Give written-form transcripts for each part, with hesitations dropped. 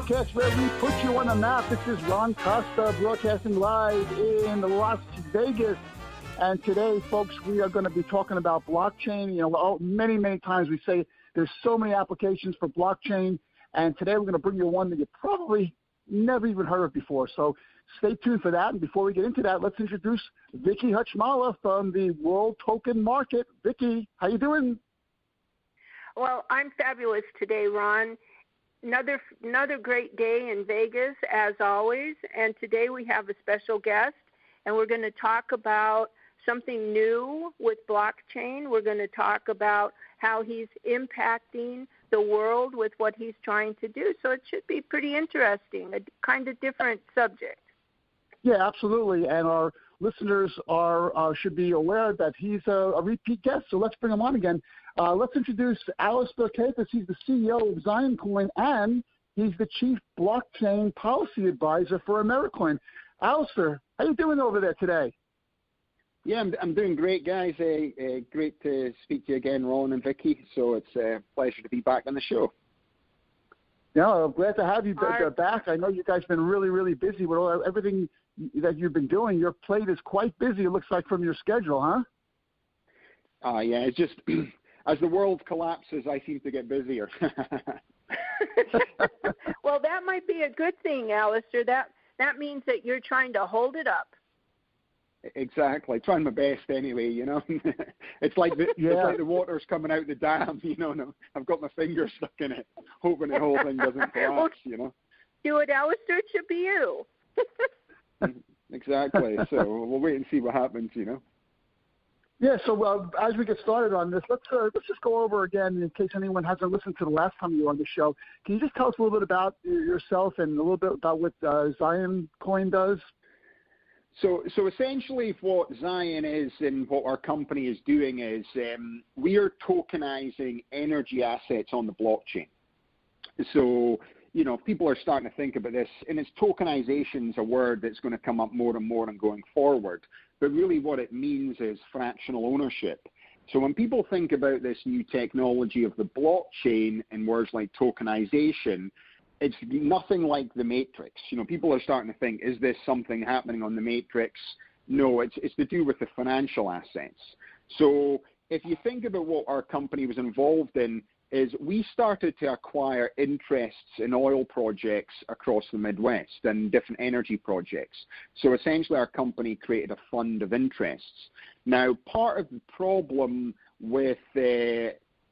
broadcast where we put you on the map. This is Ron Costa broadcasting live in Las Vegas. And today, folks, we are going to be talking about blockchain. You know, many, many times we say there's so many applications for blockchain. And today we're going to bring you one that you probably never even heard of before. So stay tuned for that. And before we get into that, let's introduce Vicky Hutchmala from the World Token Market. Vicky, how you doing? Well, I'm fabulous today, Ron. Another great day in Vegas, as always. And today we have a special guest, and we're going to talk about something new with blockchain. We're going to talk about how he's impacting the world with what he's trying to do. So it should be pretty interesting, a kind of different subject. Yeah, absolutely. And our listeners should be aware that he's a repeat guest. So let's bring him on again. Let's introduce Alastair Caithness. He's the CEO of Ziyen, and he's the Chief Blockchain Policy Advisor for AmeriCoin. Alastair, how you doing over there today? Yeah, I'm doing great, guys. Great to speak to you again, Ron and Vicky. So it's a pleasure to be back on the show. Yeah, I'm glad to have you back. I know you guys have been really, really busy with everything that you've been doing. Your plate is quite busy, it looks like, from your schedule, huh? Yeah, it's just as the world collapses, I seem to get busier. Well, that might be a good thing, Alastair. That means that you're trying to hold it up. Exactly. Trying my best anyway, you know. It's like it's like the water's coming out the dam, you know. No, I've got my finger stuck in it, hoping the whole thing doesn't collapse, you know. Do it, Alastair. It should be you. Exactly. So we'll wait and see what happens, you know. Yeah, so as we get started on this, let's just go over again in case anyone hasn't listened to the last time you were on the show. Can you just tell us a little bit about yourself and a little bit about what Ziyen Coin does? So essentially what Ziyen is and what our company is doing is we are tokenizing energy assets on the blockchain. So, you know, people are starting to think about this, and it's tokenization is a word that's going to come up more and more and going forward. But really what it means is fractional ownership. So when people think about this new technology of the blockchain and words like tokenization, it's nothing like the Matrix. You know, people are starting to think, is this something happening on the Matrix? No, it's to do with the financial assets. So if you think about what our company was involved in, is we started to acquire interests in oil projects across the Midwest and different energy projects. So essentially our company created a fund of interests. Now, part of the problem with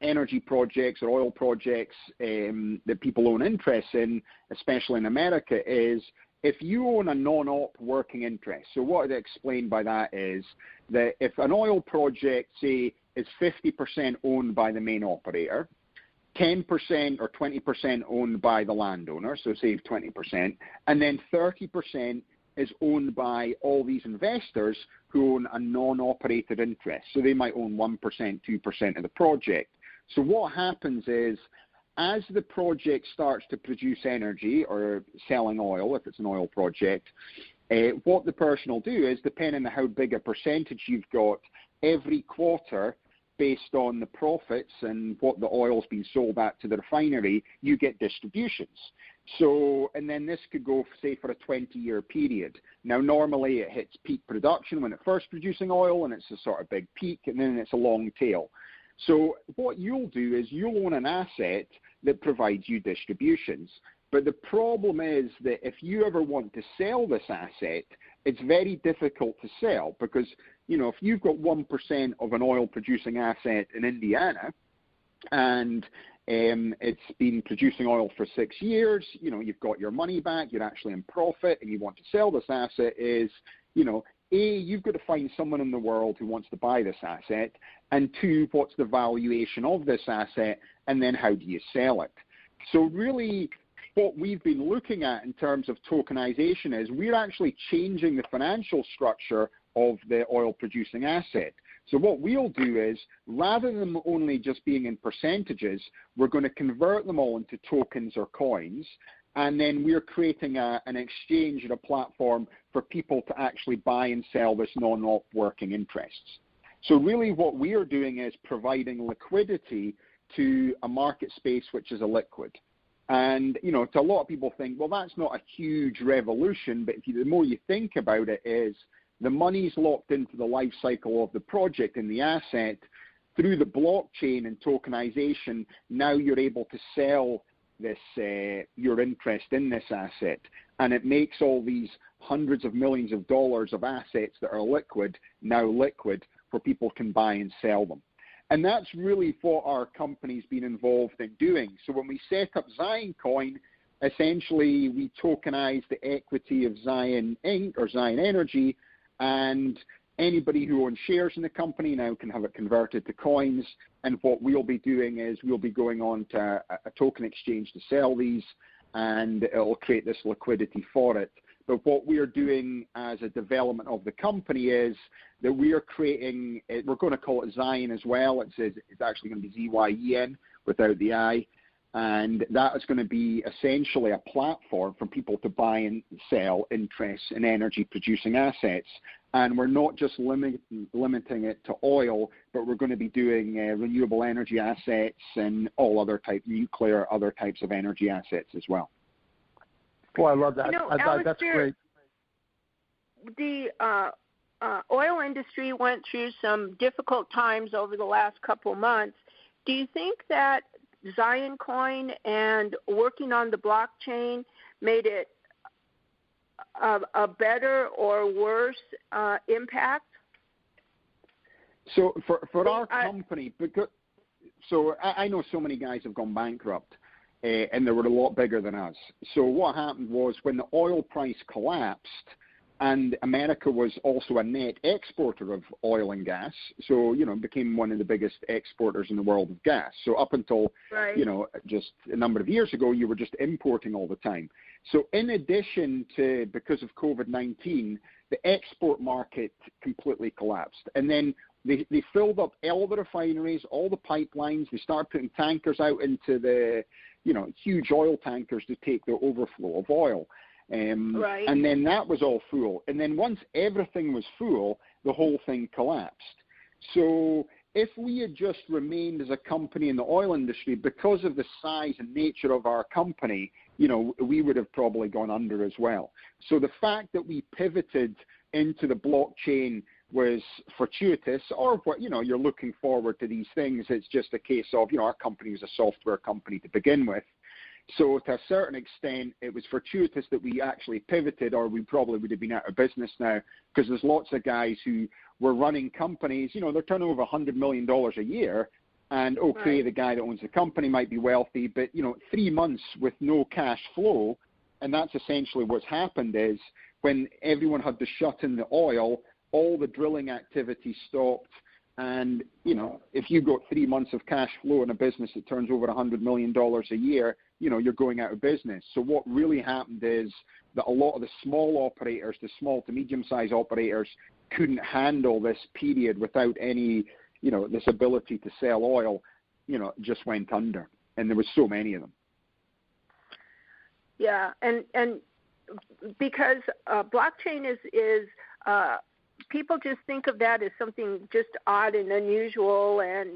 energy projects or oil projects that people own interests in, especially in America, is if you own a non-op working interest. So what I explain by that is that if an oil project, say, is 50% owned by the main operator, 10% or 20% owned by the landowner, so say 20%, and then 30% is owned by all these investors who own a non-operated interest. So they might own 1%, 2% of the project. So what happens is, as the project starts to produce energy or selling oil, if it's an oil project, what the person will do is, depending on how big a percentage you've got, every quarter, based on the profits and what the oil's been sold at to the refinery, you get distributions. So, and then this could go, say, for a 20-year period. Now, normally it hits peak production when it's first producing oil, and it's a sort of big peak, and then it's a long tail. So what you'll do is you'll own an asset that provides you distributions. But the problem is that if you ever want to sell this asset, it's very difficult to sell because, you know, if you've got 1% of an oil-producing asset in Indiana and it's been producing oil for 6 years, you know, you've got your money back, you're actually in profit, and you want to sell this asset is, you know, A, you've got to find someone in the world who wants to buy this asset, and 2, what's the valuation of this asset, and then how do you sell it? So really, what we've been looking at in terms of tokenization is we're actually changing the financial structure of the oil-producing asset. So what we'll do is, rather than only just being in percentages, we're going to convert them all into tokens or coins, and then we're creating an exchange and a platform for people to actually buy and sell this non-op working interests. So really what we are doing is providing liquidity to a market space which is illiquid. And, to a lot of people think, well, that's not a huge revolution, but the more you think about it is the money's locked into the life cycle of the project and the asset. Through the blockchain and tokenization, now you're able to sell this your interest in this asset, and it makes all these hundreds of millions of dollars of assets that are liquid now liquid, where people can buy and sell them. And that's really what our company's been involved in doing. So when we set up Ziyen Coin, essentially we tokenize the equity of Ziyen Inc. or Ziyen Energy, and anybody who owns shares in the company now can have it converted to coins. And what we'll be doing is we'll be going on to a token exchange to sell these, and it'll create this liquidity for it. But what we are doing as a development of the company is that we are creating, we're going to call it Ziyen as well. It's actually going to be Ziyen without the I. And that is going to be essentially a platform for people to buy and sell interest in energy producing assets. And we're not just limiting it to oil, but we're going to be doing renewable energy assets and all other types, nuclear, other types of energy assets as well. Boy, I love that. Alastair, that's great. The oil industry went through some difficult times over the last couple of months. Do you think that Ziyen Coin and working on the blockchain made it a better or worse impact? So for our company, because I know so many guys have gone bankrupt, and they were a lot bigger than us. So what happened was when the oil price collapsed, and America was also a net exporter of oil and gas, so, became one of the biggest exporters in the world of gas. So up until, just a number of years ago, you were just importing all the time. So in addition to, because of COVID-19, the export market completely collapsed. And then they filled up all the refineries, all the pipelines. They started putting tankers out into the, huge oil tankers to take the overflow of oil. And then that was all full. And then once everything was full, the whole thing collapsed. So if we had just remained as a company in the oil industry, because of the size and nature of our company, we would have probably gone under as well. So the fact that we pivoted into the blockchain was fortuitous, or what, you're looking forward to these things. It's just a case of, our company was a software company to begin with. So to a certain extent, it was fortuitous that we actually pivoted, or we probably would have been out of business now, because there's lots of guys who were running companies, they're turning over $100 million a year, and the guy that owns the company might be wealthy, but, 3 months with no cash flow, and that's essentially what's happened is when everyone had to shut in the oil, all the drilling activity stopped. And, if you've got 3 months of cash flow in a business that turns over $100 million a year, you're going out of business. So what really happened is that a lot of the small operators, the small to medium-sized operators, couldn't handle this period without any, this ability to sell oil, just went under. And there was so many of them. Yeah, and because blockchain is people just think of that as something just odd and unusual, and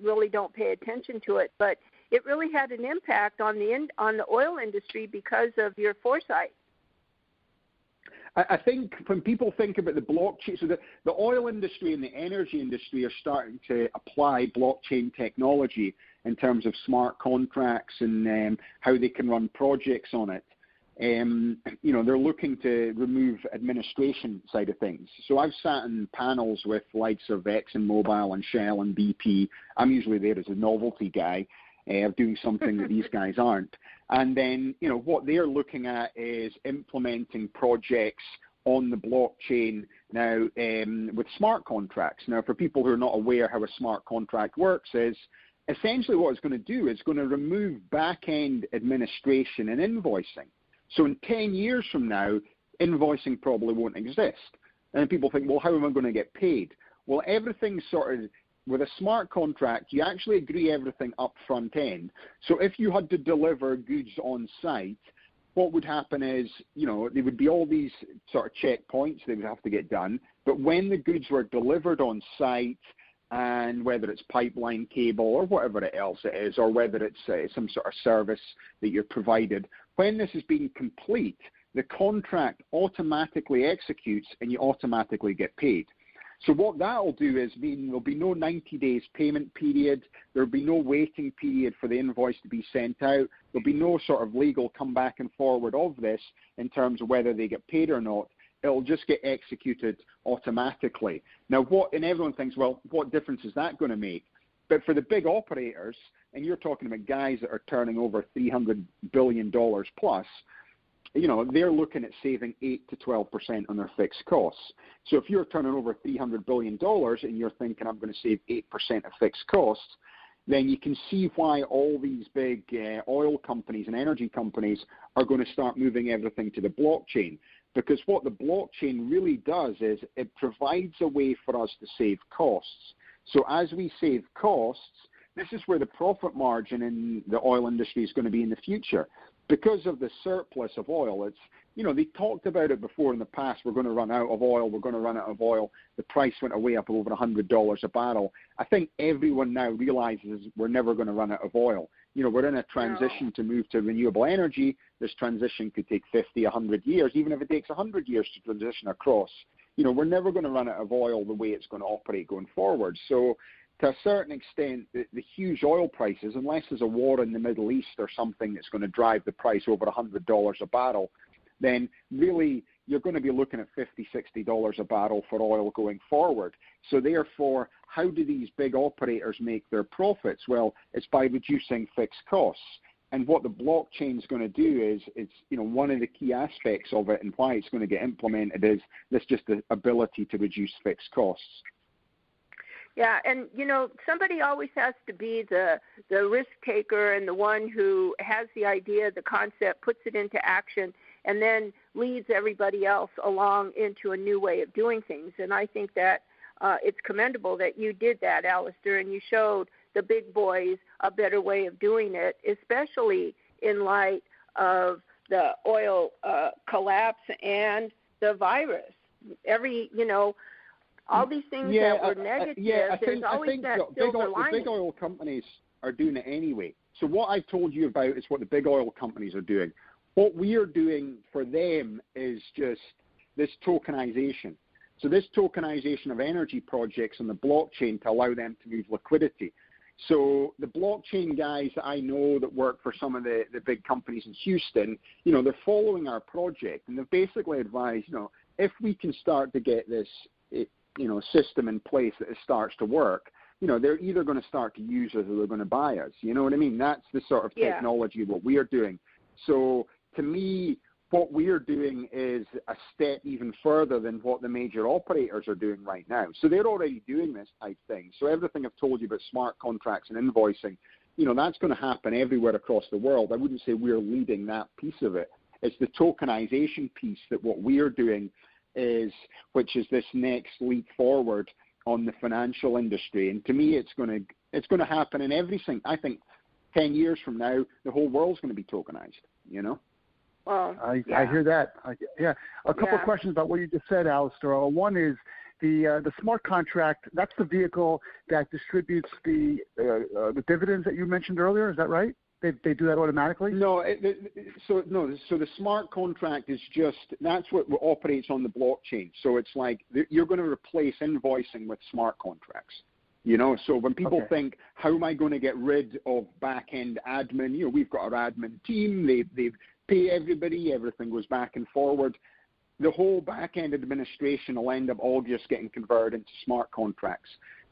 really don't pay attention to it. But it really had an impact on the oil industry because of your foresight. I think when people think about the blockchain, so the oil industry and the energy industry are starting to apply blockchain technology in terms of smart contracts and how they can run projects on it. They're looking to remove administration side of things. So I've sat in panels with likes of ExxonMobil and Shell and BP. I'm usually there as a novelty guy, doing something that these guys aren't. And then, what they're looking at is implementing projects on the blockchain now with smart contracts. Now, for people who are not aware how a smart contract works is essentially what it's going to do is going to remove back-end administration and invoicing. So in 10 years from now, invoicing probably won't exist. And people think, well, how am I going to get paid? Well, everything's sorted. With a smart contract, you actually agree everything up front end. So if you had to deliver goods on site, what would happen is, there would be all these sort of checkpoints that would have to get done. But when the goods were delivered on site and whether it's pipeline cable or whatever else it is, or whether it's some sort of service that you're provided, when this is being complete, the contract automatically executes and you automatically get paid. So what that will do is mean there'll be no 90 days payment period, there'll be no waiting period for the invoice to be sent out, there'll be no sort of legal come back and forward of this in terms of whether they get paid or not. It'll just get executed automatically. Now, and everyone thinks, well, what difference is that going to make? But for the big operators, and you're talking about guys that are turning over $300 billion plus, they're looking at saving 8 to 12% on their fixed costs. So if you're turning over $300 billion and you're thinking, I'm going to save 8% of fixed costs, then you can see why all these big oil companies and energy companies are going to start moving everything to the blockchain. Because what the blockchain really does is it provides a way for us to save costs. So as we save costs, this is where the profit margin in the oil industry is going to be in the future. Because of the surplus of oil, they talked about it before in the past, we're going to run out of oil, the price went way up over $100 a barrel. I think everyone now realizes we're never going to run out of oil. We're in a transition to move to renewable energy. This transition could take 50, 100 years, even if it takes 100 years to transition across. We're never going to run out of oil the way it's going to operate going forward. So to a certain extent, the huge oil prices, unless there's a war in the Middle East or something that's going to drive the price over $100 a barrel, then really you're going to be looking at $50, $60 a barrel for oil going forward. So therefore, how do these big operators make their profits? Well, it's by reducing fixed costs. And what the blockchain is going to do is, it's one of the key aspects of it and why it's going to get implemented is just the ability to reduce fixed costs. Yeah, and somebody always has to be the risk taker and the one who has the idea, the concept, puts it into action, and then leads everybody else along into a new way of doing things. And I think that it's commendable that you did that, Alastair, and you showed the big boys a better way of doing it, especially in light of the oil collapse and the virus. All these things that were negative, there's always that silver lining. The big oil companies are doing it anyway. So what I've told you about is what the big oil companies are doing. What we are doing for them is just this tokenization. So this tokenization of energy projects on the blockchain to allow them to move liquidity. So the blockchain guys that I know that work for some of the big companies in Houston, they're following our project, and they've basically advised, if we can start to get this system in place that it starts to work, they're either going to start to use us or they're going to buy us. You know what I mean? That's the sort of technology what we are doing. So to me, what we're doing is a step even further than what the major operators are doing right now. So they're already doing this type thing. So everything I've told you about smart contracts and invoicing, that's going to happen everywhere across the world. I wouldn't say we're leading that piece of it. It's the tokenization piece that what we're doing which is this next leap forward on the financial industry. And to me, it's going to happen in everything. I think 10 years from now, the whole world's going to be tokenized, Well, I hear that. A couple of questions about what you just said, Alastair. One is the smart contract. That's the vehicle that distributes the dividends that you mentioned earlier. Is that right? They do that automatically? No. So the smart contract is that's what operates on the blockchain. So it's like you're going to replace invoicing with smart contracts. So when people think, how am I going to get rid of back-end admin? We've got our admin team. They pay everybody. Everything goes back and forward. The whole back-end administration will end up all just getting converted into smart contracts.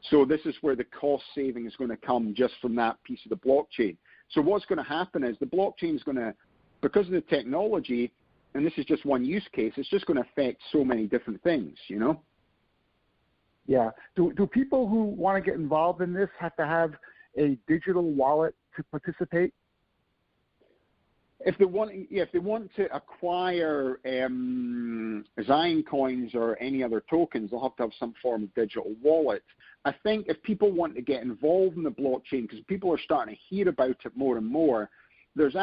So this is where the cost saving is going to come just from that piece of the blockchain. So what's going to happen is the blockchain is going to, because of the technology, and this is just one use case, it's just going to affect so many different things, Yeah. Do people who want to get involved in this have to have a digital wallet to participate? If they want to acquire Ziyen coins or any other tokens, they'll have to have some form of digital wallet. I think if people want to get involved in the blockchain, because people are starting to hear about it more and more, there's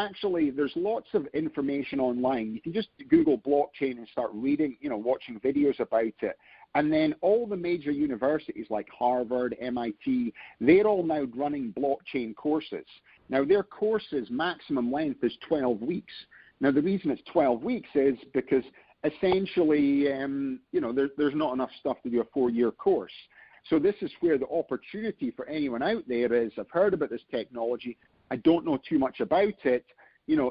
lots of information online. You can just Google blockchain and start reading, watching videos about it. And then all the major universities like Harvard, MIT, they're all now running blockchain courses. Now, their courses' maximum length is 12 weeks. Now, the reason it's 12 weeks is because essentially, there's not enough stuff to do a 4-year course. So this is where the opportunity for anyone out there is, I've heard about this technology, I don't know too much about it.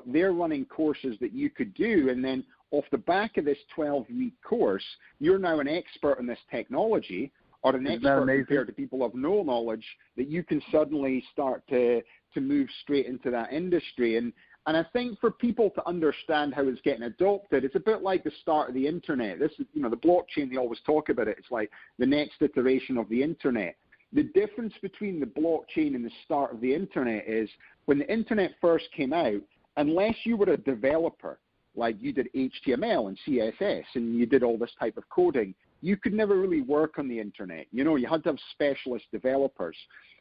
They're running courses that you could do, and then off the back of this 12-week course, you're now an expert in this technology, or an expert compared to people of no knowledge, that you can suddenly start to move straight into that industry. And I think for people to understand how it's getting adopted, it's a bit like the start of the internet. This is, the blockchain, they always talk about it. It's like the next iteration of the internet. The difference between the blockchain and the start of the internet is when the internet first came out, unless you were a developer, like you did HTML and CSS and you did all this type of coding, you could never really work on the internet. You had to have specialist developers.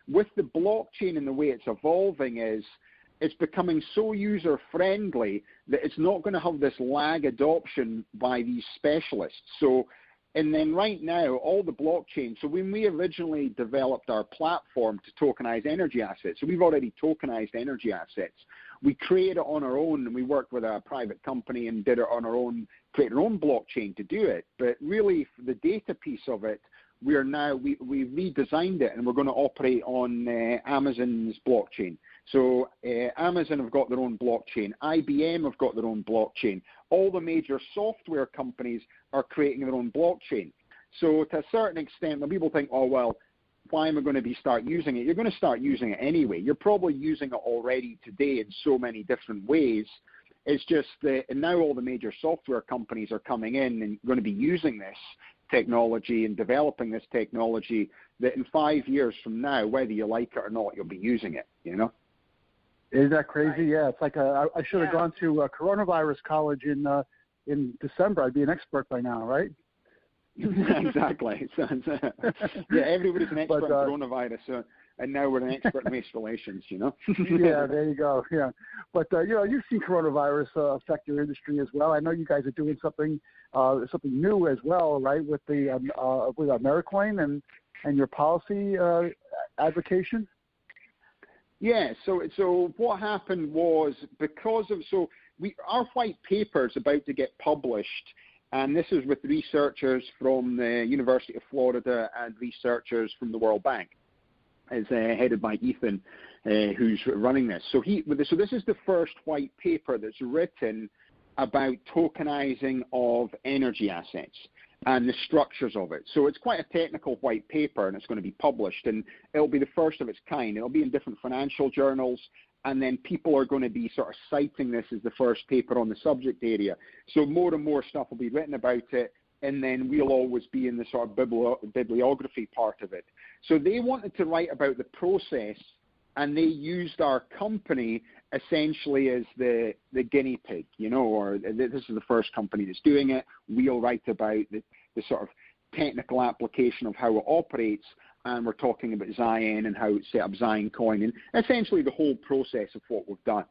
With the blockchain and the way it's evolving is it's becoming so user-friendly that it's not going to have this lag adoption by these specialists. And then right now, all the blockchain, so when we originally developed our platform to tokenize energy assets, so we've already tokenized energy assets. We created it on our own, and we worked with a private company and did it on our own, created our own blockchain to do it. But really, for the data piece of it, we redesigned it, and we're going to operate on Amazon's blockchain. So Amazon have got their own blockchain. IBM have got their own blockchain. All the major software companies are creating their own blockchain. So to a certain extent, when people think, oh, well, why am I going to start using it? You're going to start using it anyway. You're probably using it already today in so many different ways. It's just that and now all the major software companies are coming in and going to be using this technology and developing this technology that in 5 years from now, whether you like it or not, you'll be using it, Isn't that crazy? Yeah, it's like I should have gone to coronavirus college in December. I'd be an expert by now, right? Exactly. Yeah, everybody's an expert in coronavirus, and now we're an expert in race relations, Yeah, there you go. Yeah, but you've seen coronavirus affect your industry as well. I know you guys are doing something new as well, right? With with AmeriCoin and your policy advocation. Yeah. So what happened was our white paper is about to get published. And this is with researchers from the University of Florida and researchers from the World Bank. It's headed by Ethan, who's running this. So this is the first white paper that's written about tokenizing of energy assets and the structures of it. So it's quite a technical white paper, and it's going to be published. And it'll be the first of its kind. It'll be in different financial journals. And then people are going to be sort of citing this as the first paper on the subject area. So more and more stuff will be written about it, and then we'll always be in the sort of bibliography part of it. So they wanted to write about the process, and they used our company essentially as the guinea pig, or this is the first company that's doing it. We'll write about the sort of technical application of how it operates, and we're talking about Ziyen and how it set up Ziyen Coin and essentially the whole process of what we've done.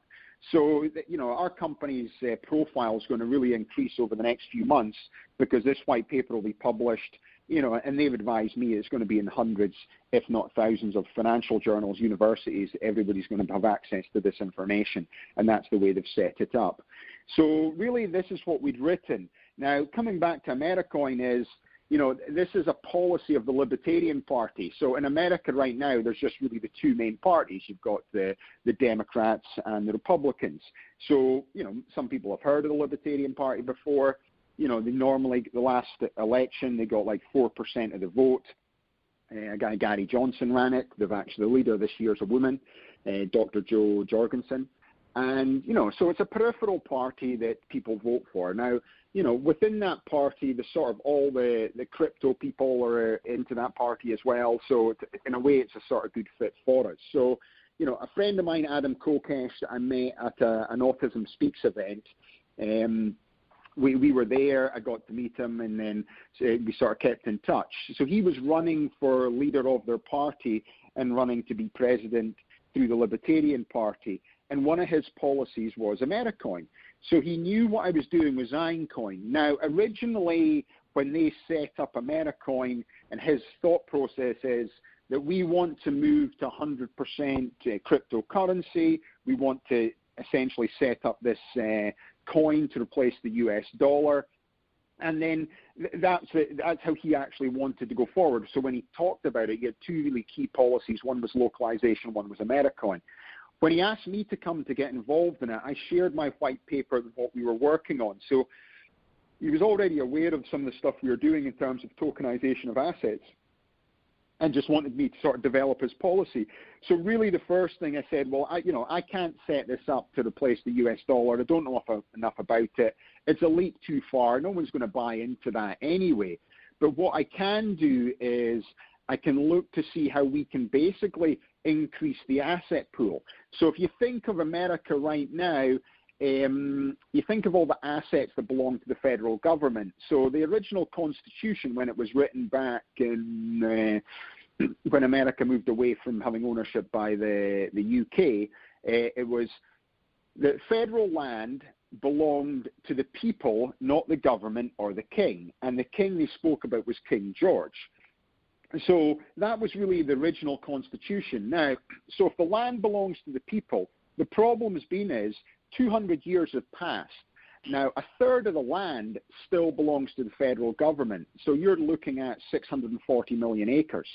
So, our company's profile is going to really increase over the next few months because this white paper will be published, and they've advised me it's going to be in hundreds, if not thousands of financial journals, universities. Everybody's going to have access to this information, and that's the way they've set it up. So really, this is what we'd written. Now, coming back to AmeriCoin is, this is a policy of the Libertarian Party. So in America right now, there's just really the two main parties. You've got the Democrats and the Republicans. So, some people have heard of the Libertarian Party before. They normally, the last election, they got like 4% of the vote. A guy, Gary Johnson, ran it. The leader this year is a woman, Dr. Jo Jorgensen. And, so it's a peripheral party that people vote for. Now, within that party, the sort of all the crypto people are into that party as well. So in a way, it's a sort of good fit for us. So, a friend of mine, Adam Kokesh, that I met at an Autism Speaks event, we were there. I got to meet him, and then we sort of kept in touch. So he was running for leader of their party and running to be president through the Libertarian Party. and one of his policies was AmeriCoin. So he knew what I was doing with Ziyen coin. Now, originally, when they set up AmeriCoin, and his thought process is that we want to move to 100% cryptocurrency. We want to essentially set up this coin to replace the US dollar. And then that's how he actually wanted to go forward. So when he talked about it, he had two really key policies. One was localization, one was AmeriCoin. When he asked me to come to get involved in it, I shared my white paper with what we were working on. So he was already aware of some of the stuff we were doing in terms of tokenization of assets and just wanted me to sort of develop his policy. So really the first thing I said, well, I can't set this up to replace the US dollar. I don't know enough about it. It's a leap too far. No one's going to buy into that anyway. But what I can do is I can look to see how we can basically increase the asset pool. So if you think of America right now, you think of all the assets that belong to the federal government. So the original Constitution, when it was written back in when America moved away from having ownership by the UK, it was that federal land belonged to the people, not the government or the king. And the king they spoke about was King George. So that was really the original Constitution. Now, so if the land belongs to the people, the problem has been is 200 years have passed. Now, a third of the land still belongs to the federal government. So you're looking at 640 million acres.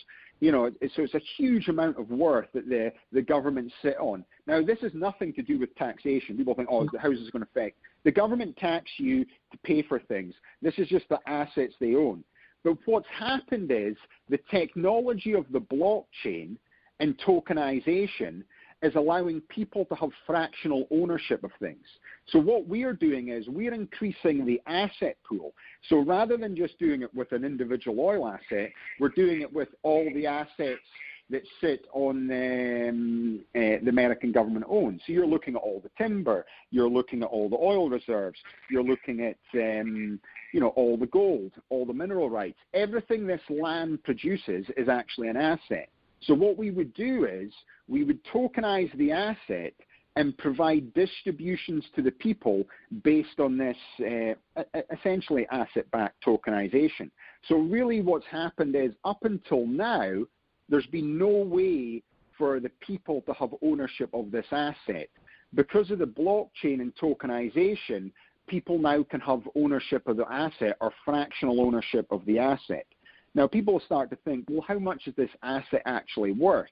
So it's a huge amount of worth that the government sit on. Now, this has nothing to do with taxation. People think, oh, how is this going to affect? The government tax you to pay for things. This is just the assets they own. But what's happened is the technology of the blockchain and tokenization is allowing people to have fractional ownership of things. So what we're doing is we're increasing the asset pool. So rather than just doing it with an individual oil asset, we're doing it with all the assets that sit on the American government owns. So you're looking at all the timber, you're looking at all the oil reserves, you're looking at all the gold, all the mineral rights. Everything this land produces is actually an asset. So what we would do is we would tokenize the asset and provide distributions to the people based on this essentially asset-backed tokenization. So really what's happened is up until now, there's been no way for the people to have ownership of this asset. Because of the blockchain and tokenization, people now can have ownership of the asset or fractional ownership of the asset. Now, people start to think, well, how much is this asset actually worth?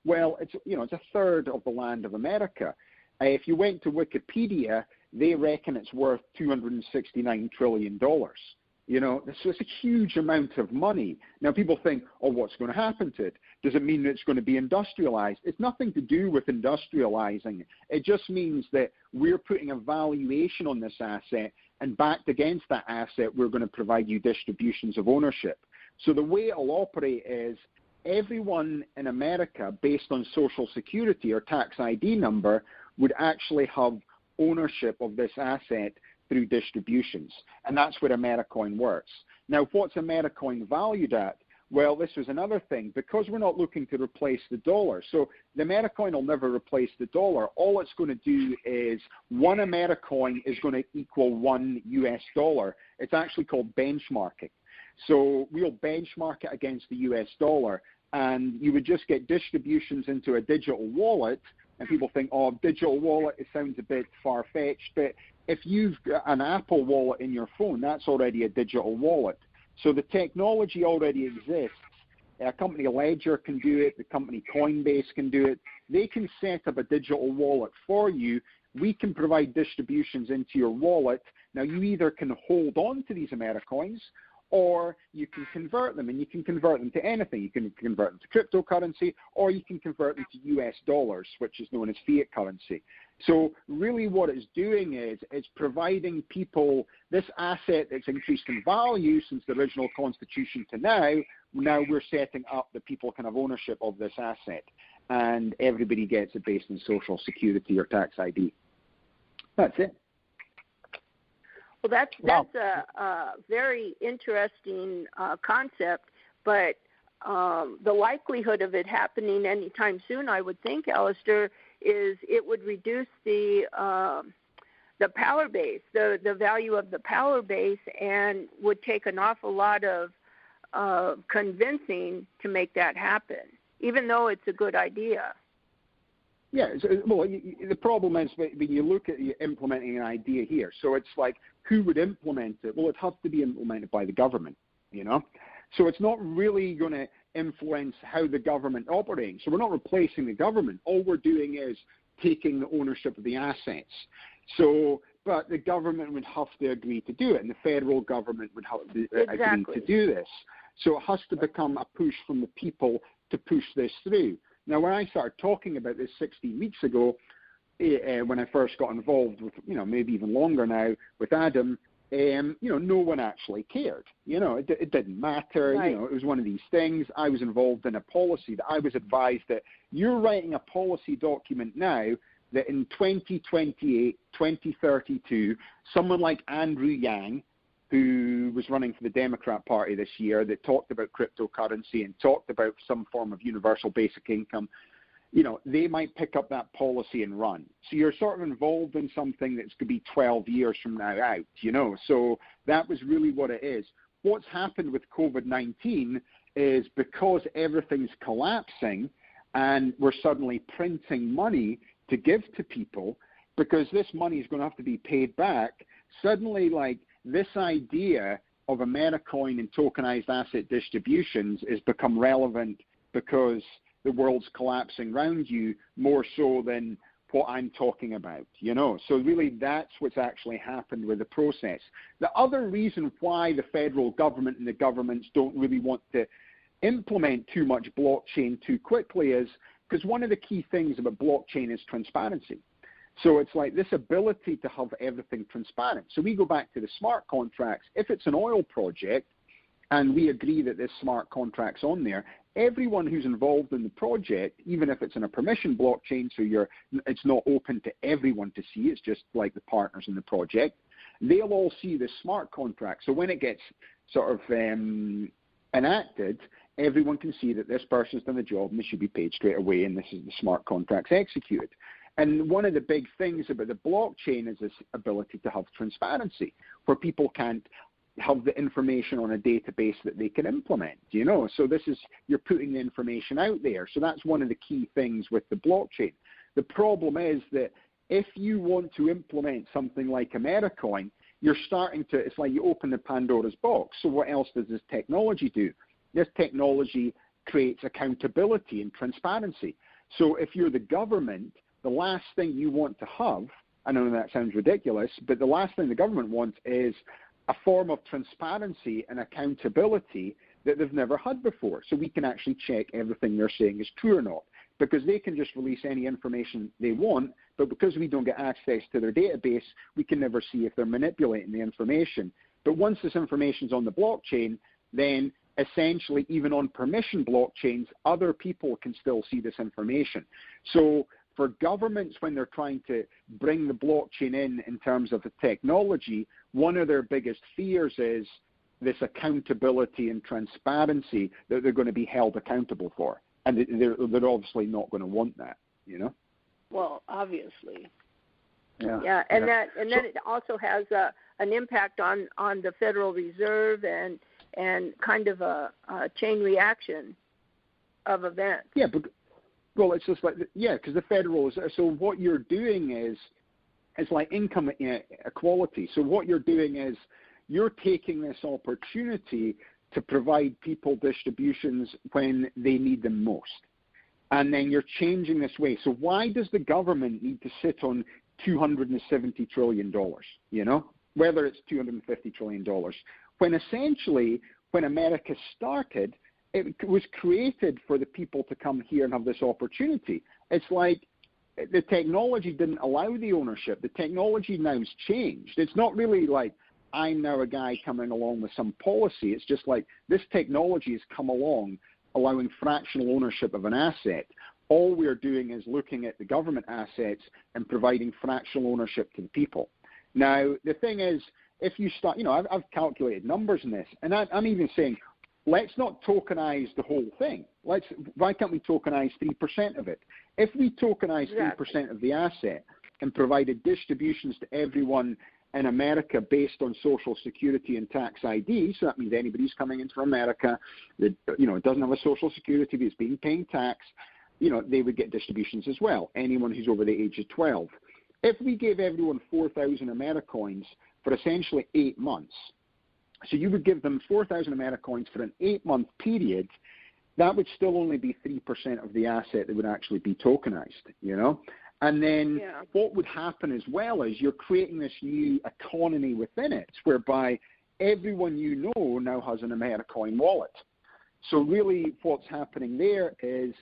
Well, it's a third of the land of America. If you went to Wikipedia, they reckon it's worth $269 trillion. So it's a huge amount of money. Now, people think, oh, what's going to happen to it? Does it mean that it's going to be industrialized? It's nothing to do with industrializing. It just means that we're putting a valuation on this asset, and backed against that asset, we're going to provide you distributions of ownership. So the way it'll operate is everyone in America, based on Social Security or tax ID number, would actually have ownership of this asset through distributions. And that's where AmeriCoin works. Now, what's AmeriCoin valued at? Well, this was another thing. Because we're not looking to replace the dollar, so the AmeriCoin will never replace the dollar. All it's going to do is one AmeriCoin is going to equal one US dollar. It's actually called benchmarking. So we'll benchmark it against the US dollar, and you would just get distributions into a digital wallet. And people think, oh, digital wallet, it sounds a bit far-fetched. But if you've got an Apple wallet in your phone, that's already a digital wallet. So the technology already exists. A company Ledger can do it. The company Coinbase can do it. They can set up a digital wallet for you. We can provide distributions into your wallet. Now, you either can hold on to these AmeriCoins, or you can convert them, and you can convert them to anything. You can convert them to cryptocurrency, or you can convert them to US dollars, which is known as fiat currency. So really what it's doing is it's providing people this asset that's increased in value since the original Constitution to now. Now we're setting up that people can have ownership of this asset, and everybody gets it based on Social Security or tax ID. That's it. Well, that's a very interesting concept, but the likelihood of it happening anytime soon, I would think, Alastair, is it would reduce the power base, the value of the power base, and would take an awful lot of convincing to make that happen, even though it's a good idea. Yeah, well, the problem is when you look at implementing an idea here, so it's like, who would implement it? Well, it has to be implemented by the government, you know? So it's not really going to influence how the government operates. So we're not replacing the government. All we're doing is taking the ownership of the assets. So, but the government would have to agree to do it, and the federal government would have to agree to do this. So it has to become a push from the people to push this through. Now, when I started talking about this 16 weeks ago, when I first got involved with, maybe even longer now with Adam, no one actually cared. It didn't matter. Right. It was one of these things. I was involved in a policy that I was advised that you're writing a policy document now that in 2028, 2032, someone like Andrew Yang, who was running for the Democrat Party this year, that talked about cryptocurrency and talked about some form of universal basic income, they might pick up that policy and run. So you're sort of involved in something that's going to be 12 years from now out, So that was really what it is. What's happened with COVID-19 is because everything's collapsing and we're suddenly printing money to give to people, because this money is going to have to be paid back, suddenly, like, this idea of AmeriCoin and tokenized asset distributions has become relevant because the world's collapsing around you more so than what I'm talking about, So really that's what's actually happened with the process. The other reason why the federal government and the governments don't really want to implement too much blockchain too quickly is because one of the key things about blockchain is transparency. So it's like this ability to have everything transparent. So we go back to the smart contracts. If it's an oil project and we agree that this smart contract's on there, everyone who's involved in the project, even if it's in a permission blockchain, so it's not open to everyone to see, it's just like the partners in the project, they'll all see this smart contract. So when it gets sort of enacted, everyone can see that this person's done the job and they should be paid straight away, and this is the smart contracts executed. And one of the big things about the blockchain is this ability to have transparency, where people can't have the information on a database that they can implement, So this is, you're putting the information out there. So that's one of the key things with the blockchain. The problem is that if you want to implement something like AmeriCoin, you're starting to, it's like you open the Pandora's box. So what else does this technology do? This technology creates accountability and transparency. So if you're the government, the last thing you want to have, I know that sounds ridiculous, but the last thing the government wants is a form of transparency and accountability that they've never had before. So we can actually check everything they're saying is true or not, because they can just release any information they want, but because we don't get access to their database, we can never see if they're manipulating the information. But once this information's on the blockchain, then essentially even on permission blockchains, other people can still see this information. So for governments, when they're trying to bring the blockchain in terms of the technology, one of their biggest fears is this accountability and transparency that they're going to be held accountable for. And they're obviously not going to want that, Well, obviously. Yeah. And then it also has an impact on the Federal Reserve and kind of a chain reaction of events. Yeah, but well, it's just like, because the federal is, so what you're doing is, it's like income equality. So what you're doing is you're taking this opportunity to provide people distributions when they need them most. And then you're changing this way. So why does the government need to sit on $270 trillion, whether it's $250 trillion, when essentially when America started, it was created for the people to come here and have this opportunity. It's like the technology didn't allow the ownership. The technology now has changed. It's not really like I'm now a guy coming along with some policy. It's just like this technology has come along allowing fractional ownership of an asset. All we're doing is looking at the government assets and providing fractional ownership to the people. Now, the thing is, if you start, I've calculated numbers in this, and I'm even saying let's not tokenize the whole thing. Why can't we tokenize 3% of it? If we tokenize 3% of the asset and provided distributions to everyone in America based on Social Security and tax ID, so that means anybody who's coming into America that doesn't have a Social Security but is paying tax, they would get distributions as well. Anyone who's over the age of 12. If we gave everyone 4,000 AmeriCoins for essentially 8 months, so you would give them 4,000 AmeriCoins for an 8-month period, that would still only be 3% of the asset that would actually be tokenized, And then what would happen as well is you're creating this new economy within it, whereby everyone now has an AmeriCoin wallet. So really what's happening there is,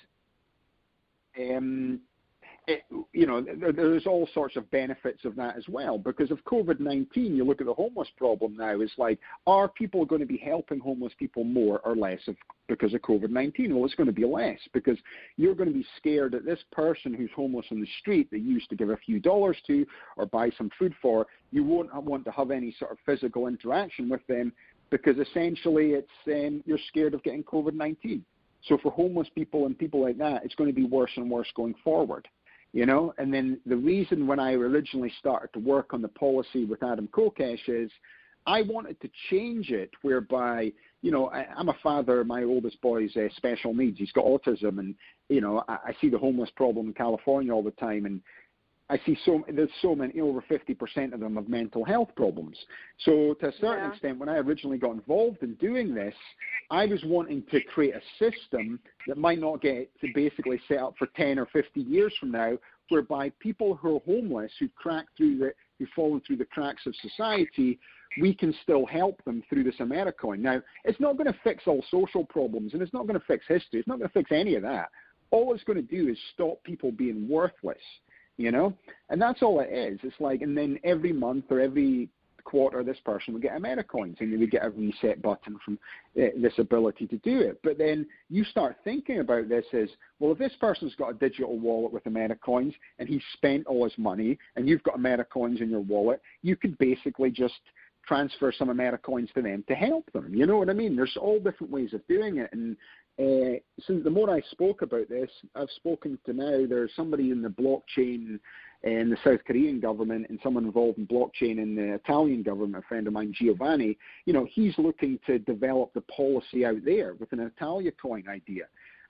there's all sorts of benefits of that as well. Because of COVID-19, you look at the homeless problem now, it's like, are people going to be helping homeless people more or less because of COVID-19? Well, it's going to be less, because you're going to be scared that this person who's homeless on the street that you used to give a few dollars to or buy some food for, you won't want to have any sort of physical interaction with them, because essentially it's you're scared of getting COVID-19. So for homeless people and people like that, it's going to be worse and worse going forward. And then the reason when I originally started to work on the policy with Adam Kokesh is I wanted to change it whereby, I'm a father, my oldest boy's special needs. He's got autism, and, I see the homeless problem in California all the time, and I see there's so many, over 50% of them have mental health problems. So to a certain extent, when I originally got involved in doing this, I was wanting to create a system that might not get to basically set up for 10 or 50 years from now, whereby people who are homeless, who've fallen through the cracks of society, we can still help them through this AmeriCoin. Now, it's not going to fix all social problems, and it's not going to fix history. It's not going to fix any of that. All it's going to do is stop people being worthless. And that's all it is. It's like, and then every month or every quarter, this person would get AmeriCoins, and they would get a reset button from this ability to do it. But then you start thinking about this as, well, if this person's got a digital wallet with AmeriCoins and he's spent all his money and you've got AmeriCoins in your wallet, you could basically just transfer some AmeriCoins to them to help them. You know what I mean? There's all different ways of doing it. And since the more I spoke about this, I've spoken to now, there's somebody in the blockchain in the South Korean government and someone involved in blockchain in the Italian government, a friend of mine, Giovanni. He's looking to develop the policy out there with an Italia coin idea.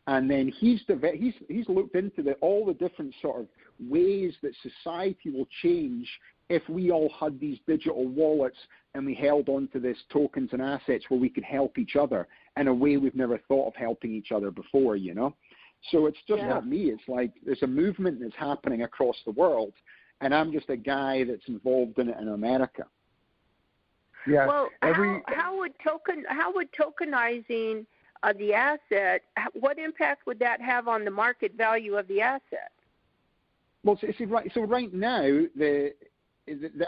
And then he's looked into all the different sort of ways that society will change if we all had these digital wallets and we held on to this tokens and assets where we could help each other in a way we've never thought of helping each other before, So it's just not me. It's like there's a movement that's happening across the world, and I'm just a guy that's involved in it in America. Yeah. Well, how would tokenizing the asset, what impact would that have on the market value of the asset? Well, so right now the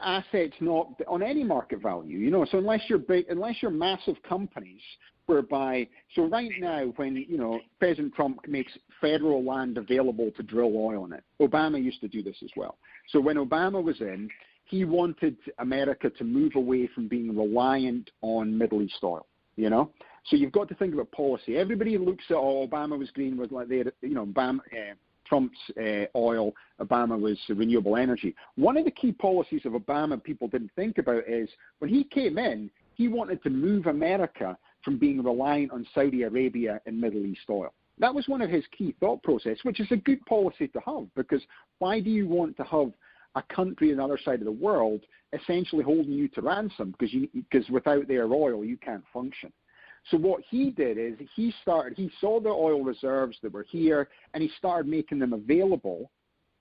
asset's not on any market value, So unless you're massive companies, whereby, so right now when President Trump makes federal land available to drill oil in it, Obama used to do this as well. So when Obama was in, he wanted America to move away from being reliant on Middle East oil, So you've got to think about policy. Everybody looks at, Obama was green, was like Trump's oil, Obama was renewable energy. One of the key policies of Obama people didn't think about is when he came in, he wanted to move America from being reliant on Saudi Arabia and Middle East oil. That was one of his key thought process, which is a good policy to have, because why do you want to have a country on the other side of the world essentially holding you to ransom because without their oil you can't function? So what he did is he saw the oil reserves that were here, and he started making them available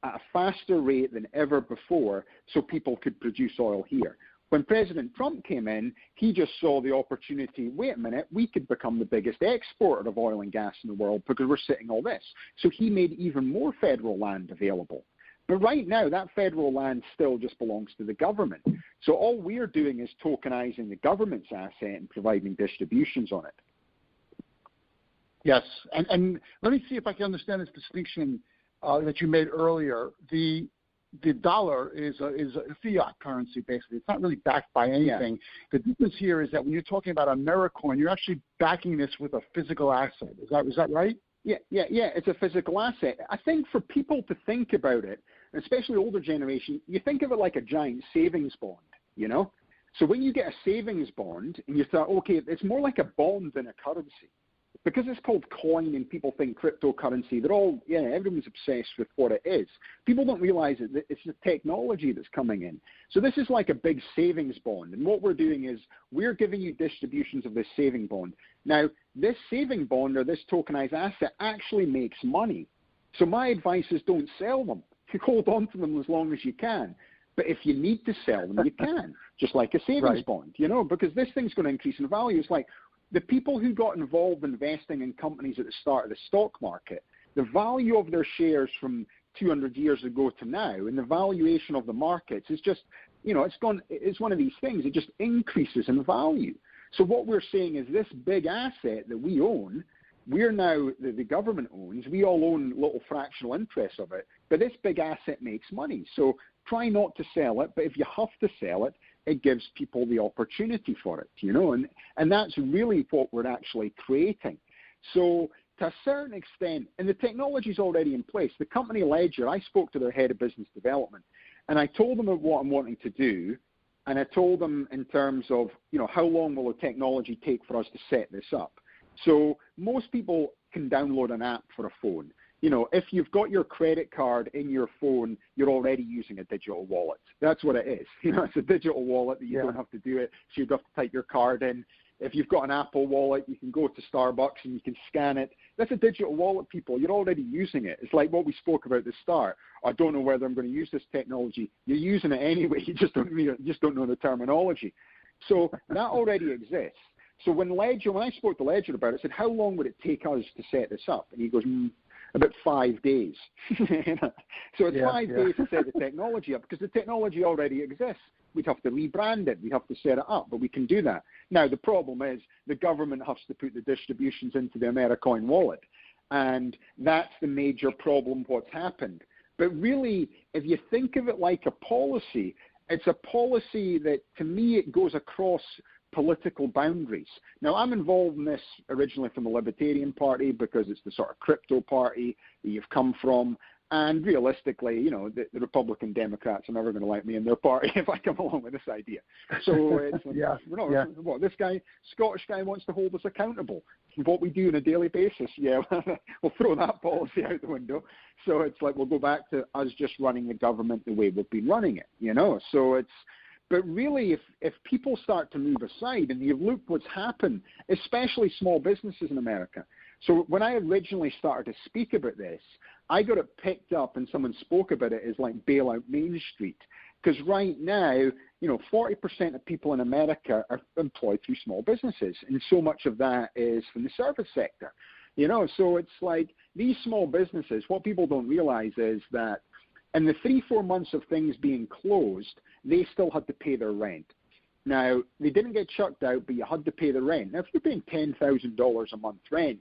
at a faster rate than ever before so people could produce oil here. When President Trump came in, he just saw the opportunity, wait a minute, we could become the biggest exporter of oil and gas in the world because we're sitting all this. So he made even more federal land available. But right now, that federal land still just belongs to the government. So all we're doing is tokenizing the government's asset and providing distributions on it. Yes, and let me see if I can understand this distinction that you made earlier. the dollar is a fiat currency, basically. It's not really backed by anything. Yeah. The difference here is that when you're talking about AmeriCoin, you're actually backing this with a physical asset. Is that right? Yeah. It's a physical asset. I think for people to think about it, especially older generation, you think of it like a giant savings bond, you know? So when you get a savings bond and you thought, okay, it's more like a bond than a currency. Because it's called coin and people think cryptocurrency, everyone's obsessed with what it is. People don't realize that it's the technology that's coming in. So this is like a big savings bond. And what we're doing is we're giving you distributions of this saving bond. Now, this saving bond or this tokenized asset actually makes money. So my advice is don't sell them. You hold on to them as long as you can. But if you need to sell them, you can, just like a savings bond, you know, because this thing's going to increase in value. It's like the people who got involved investing in companies at the start of the stock market, the value of their shares from 200 years ago to now and the valuation of the markets is just, you know, it's one of these things. It just increases in value. So what we're saying is this big asset that we own, we're now, the government owns, we all own little fractional interests of it, but this big asset makes money. So try not to sell it, but if you have to sell it, it gives people the opportunity for it, you know, and that's really what we're actually creating. So to a certain extent, and the technology is already in place. The company Ledger, I spoke to their head of business development, and I told them what I'm wanting to do, and I told them in terms of, you know, how long will the technology take for us to set this up. So most people can download an app for a phone. You know, if you've got your credit card in your phone, you're already using a digital wallet. That's what it is. You know, it's a digital wallet that you don't have to do it. So you don't have to type your card in. If you've got an Apple wallet, you can go to Starbucks and you can scan it. That's a digital wallet, people. You're already using it. It's like what we spoke about at the start. I don't know whether I'm going to use this technology. You're using it anyway. You just don't know the terminology. So that already exists. So when I spoke to Ledger about it, I said, how long would it take us to set this up? And he goes, about 5 days. So it's 5 days to set the technology up because the technology already exists. We'd have to rebrand it. We'd have to set it up, but we can do that. Now, the problem is the government has to put the distributions into the AmeriCoin wallet, and that's the major problem what's happened. But really, if you think of it like a policy, it's a policy that, to me, it goes across political boundaries. Now, I'm involved in this originally from the Libertarian Party because it's the sort of crypto party that you've come from. And realistically, you know, the Republican Democrats are never going to like me in their party if I come along with this idea. So it's what this guy, Scottish guy, wants to hold us accountable. What we do on a daily basis, we'll throw that policy out the window. So it's like we'll go back to us just running the government the way we've been running it, you know. So it's, but really, if people start to move aside, and you've looked what's happened, especially small businesses in America. So when I originally started to speak about this, I got it picked up and someone spoke about it as like bailout Main Street. Because right now, you know, 40% of people in America are employed through small businesses. And so much of that is from the service sector. You know, so it's like these small businesses, what people don't realize is that in the 3-4 months of things being closed, they still had to pay their rent. Now, they didn't get chucked out, but you had to pay the rent. Now, if you're paying $10,000 a month rent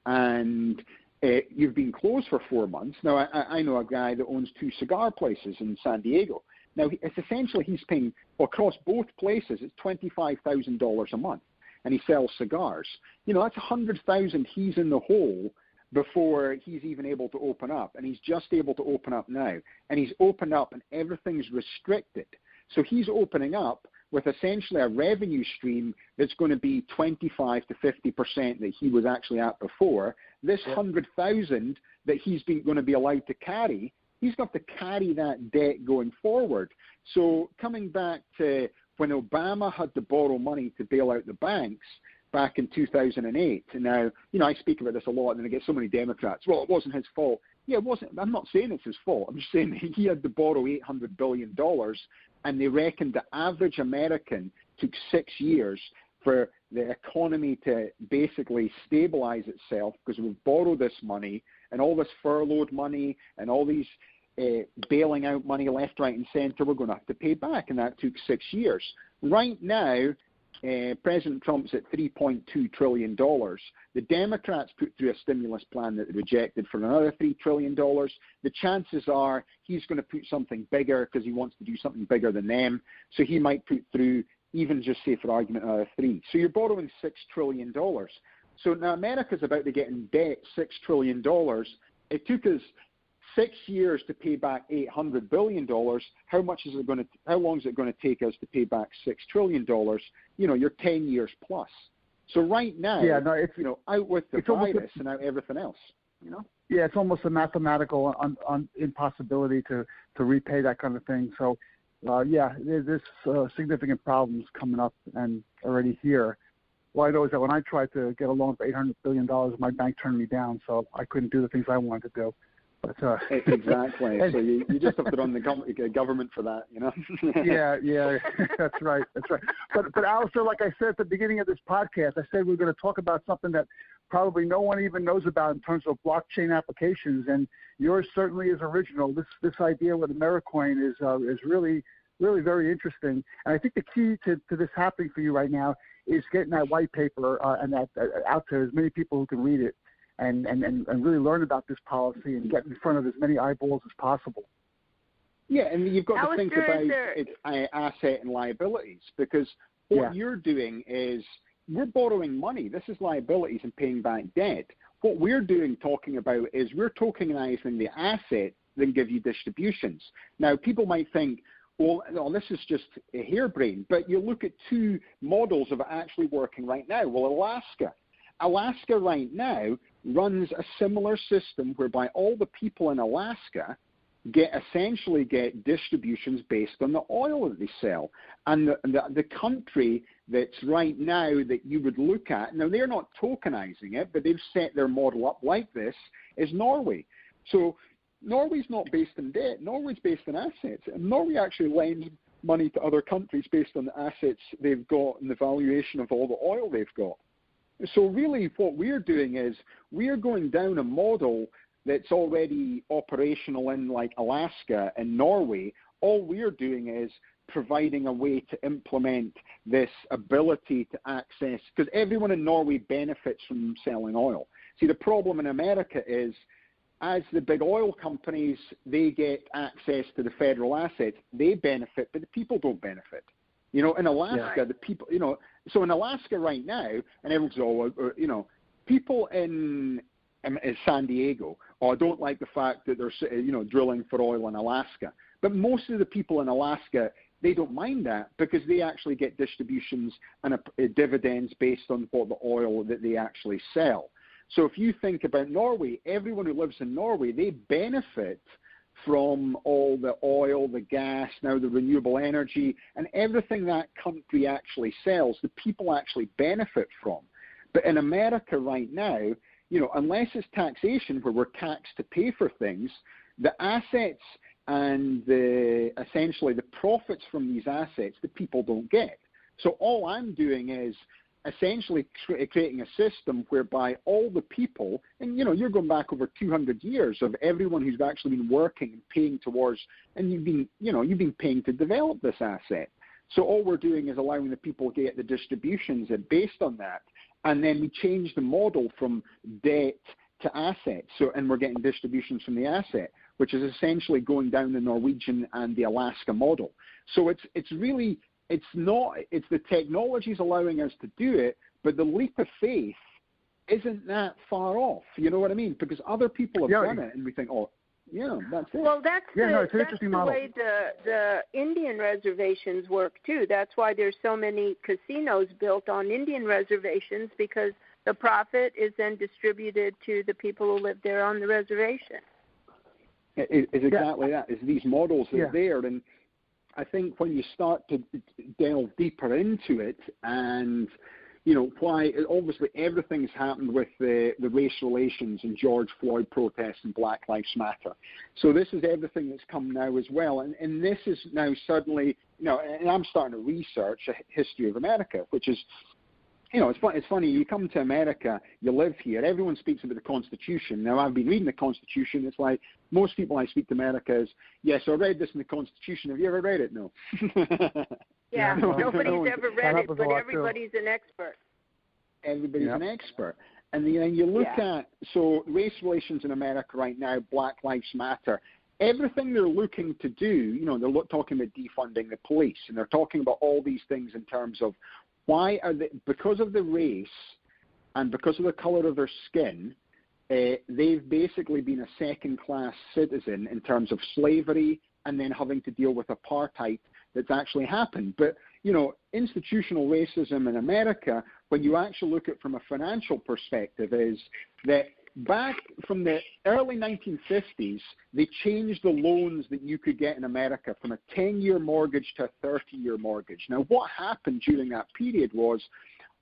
and you've been closed for 4 months, now I know a guy that owns 2 cigar places in San Diego. Now, it's essentially he's paying, across both places, it's $25,000 a month, and he sells cigars. You know, that's $100,000 he's in the hole before he's even able to open up, and he's just able to open up now. And he's opened up, and everything's restricted. So he's opening up with essentially a revenue stream that's going to be 25 to 50% that he was actually at before. This 100,000 that he's going to be allowed to carry, he's got to carry that debt going forward. So coming back to when Obama had to borrow money to bail out the banks back in 2008, and now, you know, I speak about this a lot, and I get so many Democrats, well, it wasn't his fault. Yeah, it wasn't. I'm not saying it's his fault. I'm just saying that he had to borrow $800 billion, and they reckoned the average American took 6 years for the economy to basically stabilize itself because we've borrowed this money and all this furloughed money and all these bailing out money left, right, and center we're going to have to pay back, and that took 6 years. Right now, President Trump's at $3.2 trillion. The Democrats put through a stimulus plan that they rejected for another $3 trillion. The chances are he's going to put something bigger because he wants to do something bigger than them. So he might put through even just say for argument another 3. So you're borrowing $6 trillion. So now America's about to get in debt $6 trillion. It took us 6 years to pay back $800 billion. How long is it going to take us to pay back $6 trillion? You know, you're 10 years plus. So right now, out with the virus and out everything else. You know. Yeah, it's almost a mathematical impossibility to repay that kind of thing. So, there's significant problems coming up and already here. Well, I know is that when I tried to get a loan for $800 billion, my bank turned me down, so I couldn't do the things I wanted to do. But, exactly. So you just have to run the government for that, you know. yeah, that's right. But Alastair, like I said at the beginning of this podcast, I said we were going to talk about something that probably no one even knows about in terms of blockchain applications, and yours certainly is original. This idea with AmeriCoin is really very interesting, and I think the key to this happening for you right now is getting that white paper and that out to as many people who can read it. And really learn about this policy and get in front of as many eyeballs as possible. Yeah, and you've got to think about its asset and liabilities, because what you're doing is we're borrowing money. This is liabilities and paying back debt. What we're doing, talking about, is we're tokenizing the asset, then give you distributions. Now, people might think, well, no, this is just a harebrained, but you look at 2 models of it actually working right now. Well, Alaska right now runs a similar system whereby all the people in Alaska essentially get distributions based on the oil that they sell. And the country that's right now that you would look at, now they're not tokenizing it, but they've set their model up like this, is Norway. So Norway's not based in debt. Norway's based in assets. And Norway actually lends money to other countries based on the assets they've got and the valuation of all the oil they've got. So really what we're doing is we're going down a model that's already operational in like Alaska and Norway. All we're doing is providing a way to implement this ability to access, because everyone in Norway benefits from selling oil. See, the problem in America is as the big oil companies, they get access to the federal assets, they benefit, but the people don't benefit. You know, in Alaska, the people, you know, so in Alaska right now, and everyone's people in San Diego, don't like the fact that they're, drilling for oil in Alaska. But most of the people in Alaska, they don't mind that because they actually get distributions and dividends based on what the oil that they actually sell. So if you think about Norway, everyone who lives in Norway, they benefit from all the oil, the gas, now the renewable energy, and everything that country actually sells, the people actually benefit from. But in America right now, unless it's taxation where we're taxed to pay for things, the assets and essentially the profits from these assets, the people don't get. So all I'm doing is essentially creating a system whereby all the people, and you're going back over 200 years of everyone who's actually been working and paying towards, and you've been paying to develop this asset. So all we're doing is allowing the people to get the distributions based on that, and then we change the model from debt to assets. And we're getting distributions from the asset, which is essentially going down the Norwegian and the Alaska model. So it's the technology's allowing us to do it, but the leap of faith isn't that far off. You know what I mean? Because other people have done it, and we think, that's it. Well, that's the way the Indian reservations work too. That's why there's so many casinos built on Indian reservations, because the profit is then distributed to the people who live there on the reservation. It's exactly that. It's these models that are there, and I think when you start to delve deeper into it, and why obviously everything's happened with the race relations and George Floyd protests and Black Lives Matter. So this is everything that's come now as well, and this is now suddenly, and I'm starting to research a history of America, which is, it's funny, you come to America, you live here, everyone speaks about the Constitution. Now, I've been reading the Constitution. It's like most people I speak to America is, yes, I read this in the Constitution. Have you ever read it? No. Yeah, nobody's ever read it, but everybody's an expert. Everybody's an expert. And then you look at, so race relations in America right now, Black Lives Matter, everything they're looking to do, you know, they're talking about defunding the police, and they're talking about all these things in terms of why are they, because of the race and because of the color of their skin, they've basically been a second-class citizen in terms of slavery and then having to deal with apartheid that's actually happened. But, you know, institutional racism in America, when you actually look at it from a financial perspective, is that back from the early 1950s, they changed the loans that you could get in America from a 10-year mortgage to a 30-year mortgage. Now, what happened during that period was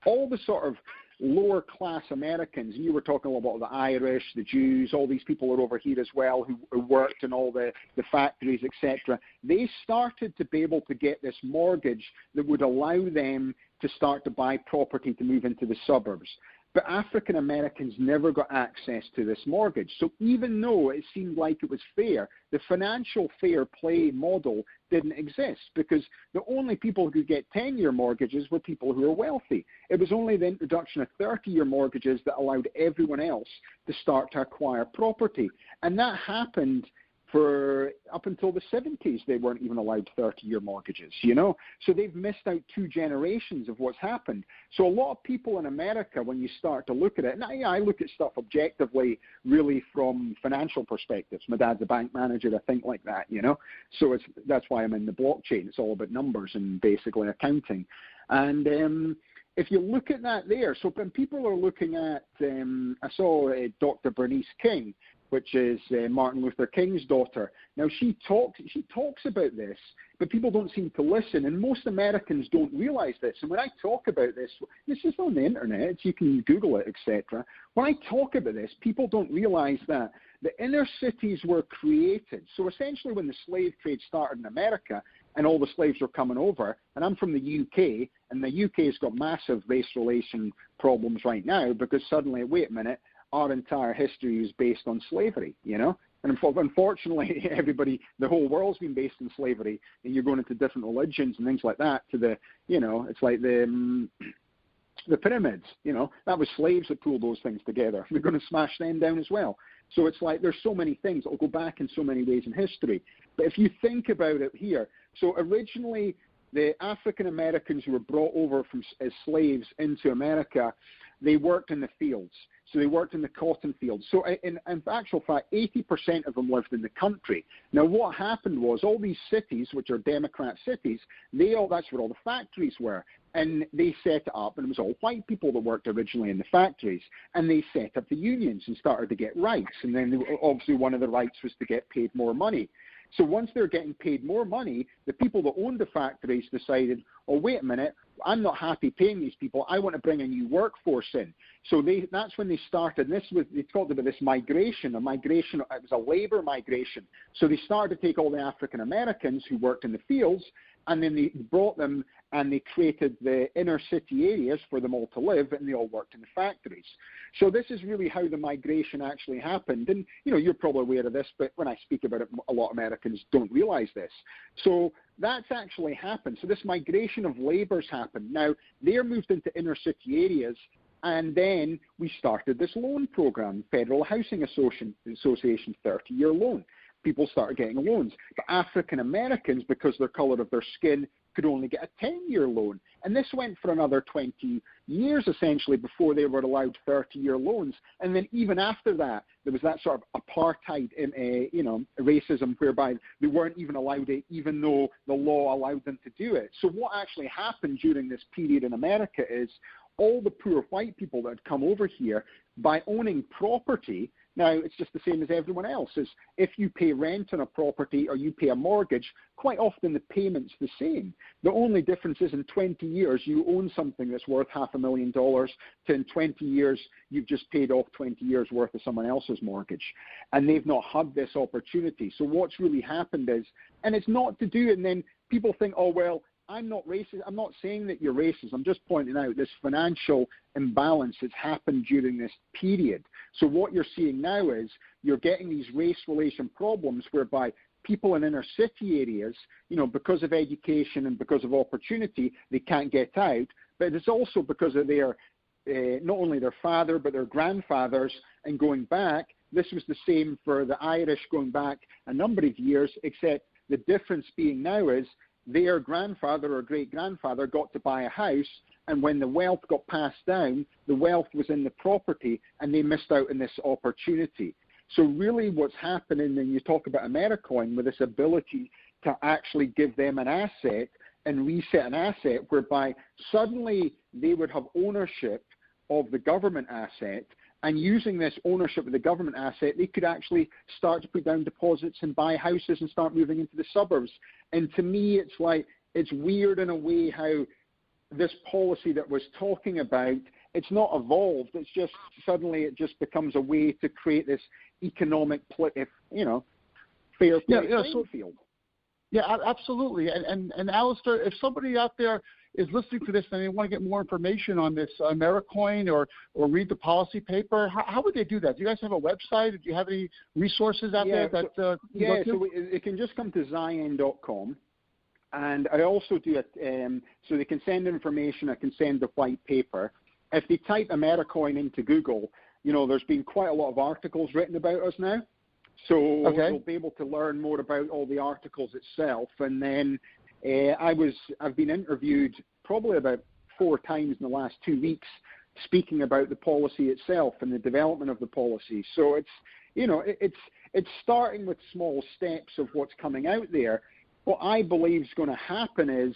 all the sort of lower class Americans, and you were talking about the Irish, the Jews, all these people are over here as well who worked in all the factories, etc. They started to be able to get this mortgage that would allow them to start to buy property to move into the suburbs. But African Americans never got access to this mortgage. So even though it seemed like it was fair, the financial fair play model didn't exist because the only people who could get 10-year mortgages were people who were wealthy. It was only the introduction of 30-year mortgages that allowed everyone else to start to acquire property. And that happened for up until the 70s. They weren't even allowed 30-year mortgages, you know. So they've missed out 2 generations of what's happened. So a lot of people in America, when you start to look at it, and I look at stuff objectively, really from financial perspectives. My dad's a bank manager, I think like that, you know. So that's why I'm in the blockchain. It's all about numbers and basically accounting. And if you look at that there, so when people are looking at, I saw Dr. Bernice King, which is Martin Luther King's daughter. Now, she talks about this, but people don't seem to listen, and most Americans don't realize this. And when I talk about this is on the internet, you can Google it, etc. When I talk about this, people don't realize that the inner cities were created. So essentially when the slave trade started in America and all the slaves were coming over, and I'm from the UK, and the UK's got massive race relation problems right now because suddenly, wait a minute, our entire history is based on slavery, you know? And unfortunately, the whole world's been based on slavery, and you're going into different religions and things like that to the, you know, it's like the pyramids, you know? That was slaves that pulled those things together. We're going to smash them down as well. So it's like there's so many things that will go back in so many ways in history. But if you think about it here, so originally the African Americans who were brought over as slaves into America, they worked in the fields. So they worked in the cotton fields. So in actual fact, 80% of them lived in the country. Now what happened was all these cities, which are Democrat cities, that's where all the factories were. And they set it up, and it was all white people that worked originally in the factories. And they set up the unions and started to get rights. And then obviously one of the rights was to get paid more money. So once they're getting paid more money, the people that owned the factories decided, oh, wait a minute, I'm not happy paying these people. I want to bring a new workforce in. So that's when they started. And they talked about this migration. It was a labor migration. So they started to take all the African Americans who worked in the fields, and then they brought them and they created the inner city areas for them all to live, and they all worked in the factories. So this is really how the migration actually happened. And, you know, you're probably aware of this, but when I speak about it, a lot of Americans don't realize this. So that's actually happened. So this migration of labor's happened. Now, they're moved into inner city areas, and then we started this loan program, Federal Housing Association 30-year loan. People started getting loans. But African Americans, because of the color of their skin, could only get a 10-year loan. And this went for another 20 years, essentially, before they were allowed 30-year loans. And then even after that, there was that sort of apartheid, racism, whereby they weren't even allowed it, even though the law allowed them to do it. So what actually happened during this period in America is all the poor white people that had come over here, by owning property, now, it's just the same as everyone else. Is if you pay rent on a property or you pay a mortgage, quite often the payment's the same. The only difference is in 20 years, you own something that's worth $500,000 to in 20 years, you've just paid off 20 years worth of someone else's mortgage. And they've not had this opportunity. So what's really happened is, and it's not to do, and then people think, oh, well, I'm not racist. I'm not saying that you're racist. I'm just pointing out this financial imbalance has happened during this period. So what you're seeing now is you're getting these race relation problems whereby people in inner city areas, because of education and because of opportunity, they can't get out. But it's also because of their, not only their father, but their grandfathers. And going back, this was the same for the Irish going back a number of years, except the difference being now is their grandfather or great-grandfather got to buy a house, and when the wealth got passed down, the wealth was in the property, and they missed out on this opportunity. So really what's happening, and you talk about AmeriCoin, with this ability to actually give them an asset and reset an asset whereby suddenly they would have ownership of the government asset, and using this ownership of the government asset, they could actually start to put down deposits and buy houses and start moving into the suburbs. And to me, it's like, it's weird in a way how this policy that was talking about, it's not evolved. It's just suddenly it just becomes a way to create this economic, fair play playing field. Yeah, absolutely. And Alastair, if somebody out there is listening to this and they want to get more information on this AmeriCoin or read the policy paper, how would they do that? Do you guys have a website? Do you have any resources out there that so it can just come to Ziyen.com. And I also do it, so they can send information. I can send the white paper. If they type AmeriCoin into Google, there's been quite a lot of articles written about us now. So they'll be able to learn more about all the articles itself. And then I've been interviewed probably about 4 times in the last 2 weeks speaking about the policy itself and the development of the policy. So it's starting with small steps of what's coming out there. What I believe is going to happen is,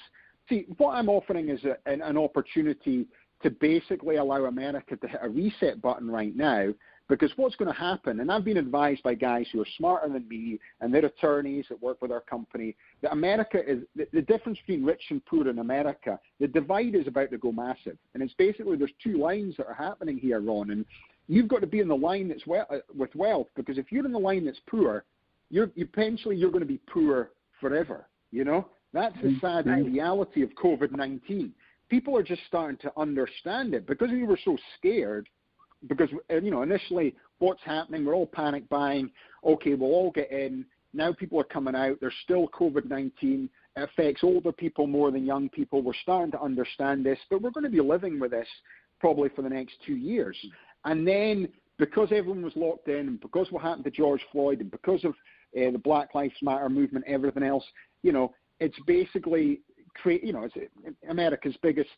what I'm offering is an opportunity to basically allow America to hit a reset button right now, because what's going to happen, and I've been advised by guys who are smarter than me and they're attorneys that work with our company, that America is, the difference between rich and poor in America, the divide is about to go massive. And it's basically, there's 2 lines that are happening here, Ron, and you've got to be in the line that's with wealth, because if you're in the line that's poor, eventually you're going to be poor forever. That's the sad reality of COVID-19. People are just starting to understand it, because we were so scared. Because, initially what's happening, we're all panic buying. Okay, we'll all get in. Now people are coming out. There's still COVID-19. It affects older people more than young people. We're starting to understand this, but we're going to be living with this probably for the next 2 years. And then because everyone was locked in, and because what happened to George Floyd, and because of the Black Lives Matter movement, everything else, it's basically it's America's biggest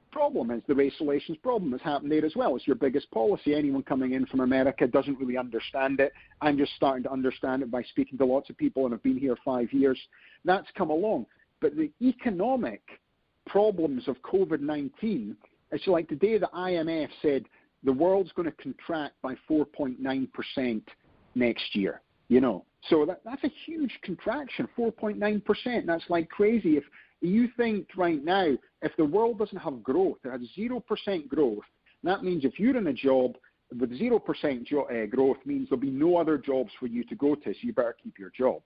problem is the race relations problem that's happened there as well. It's your biggest policy. Anyone coming in from America doesn't really understand it. I'm just starting to understand it by speaking to lots of people, and I've been here 5 years. That's come along. But the economic problems of COVID-19, it's like today the IMF said the world's going to contract by 4.9% next year. So that's a huge contraction, 4.9%. That's like crazy. If you think right now, if the world doesn't have growth, it has 0% growth, that means if you're in a job with 0% growth, means there'll be no other jobs for you to go to, so you better keep your job.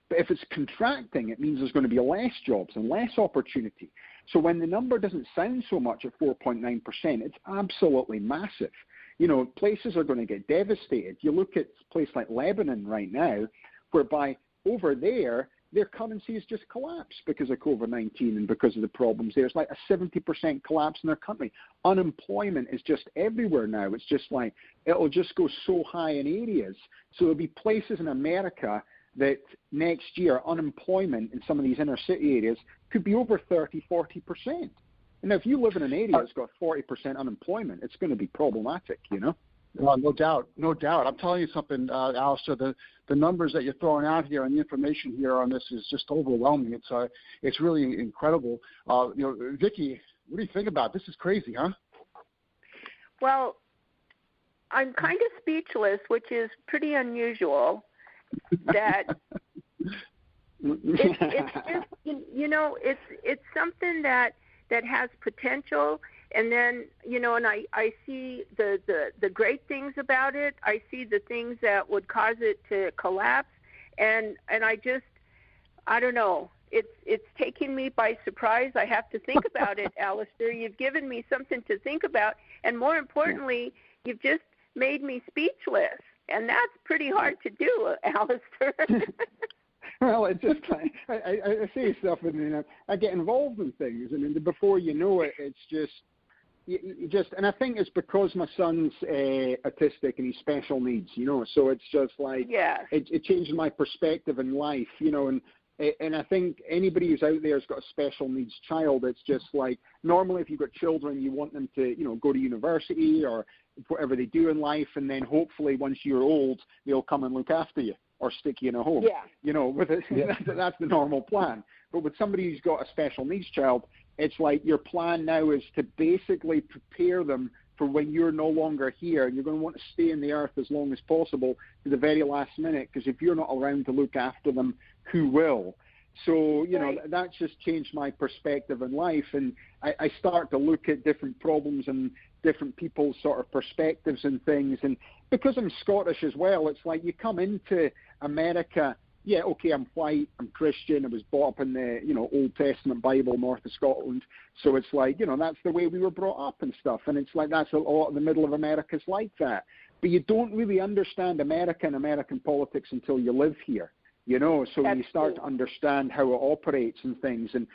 But if it's contracting, it means there's going to be less jobs and less opportunity. So when the number doesn't sound so much at 4.9%, it's absolutely massive. Places are going to get devastated. You look at a place like Lebanon right now, whereby over there, their currency has just collapsed because of COVID-19 and because of the problems there. It's like a 70% collapse in their country. Unemployment is just everywhere now. It's just like, it'll just go so high in areas. So there'll be places in America that next year, unemployment in some of these inner city areas could be over 30, 40%. And if you live in an area that's got 40% unemployment, it's going to be problematic, Well, no doubt. I'm telling you something, Alastair. The numbers that you're throwing out here and the information here on this is just overwhelming. It's really incredible. Vicky, what do you think about it? This is crazy, huh? Well, I'm kind of speechless, which is pretty unusual. That it's just it's something that has potential. And then, and I see the great things about it. I see the things that would cause it to collapse. And I don't know. It's taking me by surprise. I have to think about it, Alastair. You've given me something to think about. And more importantly, you've just made me speechless. And that's pretty hard to do, Alastair. Well, it's just like, I say stuff and I get involved in things, and before you know it, it's just, and I think it's because my son's autistic and he's special needs, so it's just like, yes. it changed my perspective in life, and I think anybody who's out there has got a special needs child, it's just like, normally if you've got children, you want them to, go to university or whatever they do in life, and then hopefully once you're old, they'll come and look after you or stick you in a home. Yeah. With it, that's the normal plan. But with somebody who's got a special needs child, it's like your plan now is to basically prepare them for when you're no longer here. You're going to want to stay in the earth as long as possible to the very last minute, because if you're not around to look after them, who will? So, right. That's just changed my perspective in life, and I start to look at different problems and different people's sort of perspectives and things. And because I'm Scottish as well, it's like you come into America, yeah, okay, I'm white, I'm Christian, I was brought up in the, Old Testament Bible, north of Scotland. So it's like, that's the way we were brought up and stuff. And it's like, that's a lot of the middle of America's like that. But you don't really understand America and American politics until you live here. So when you start to understand how it operates and things, and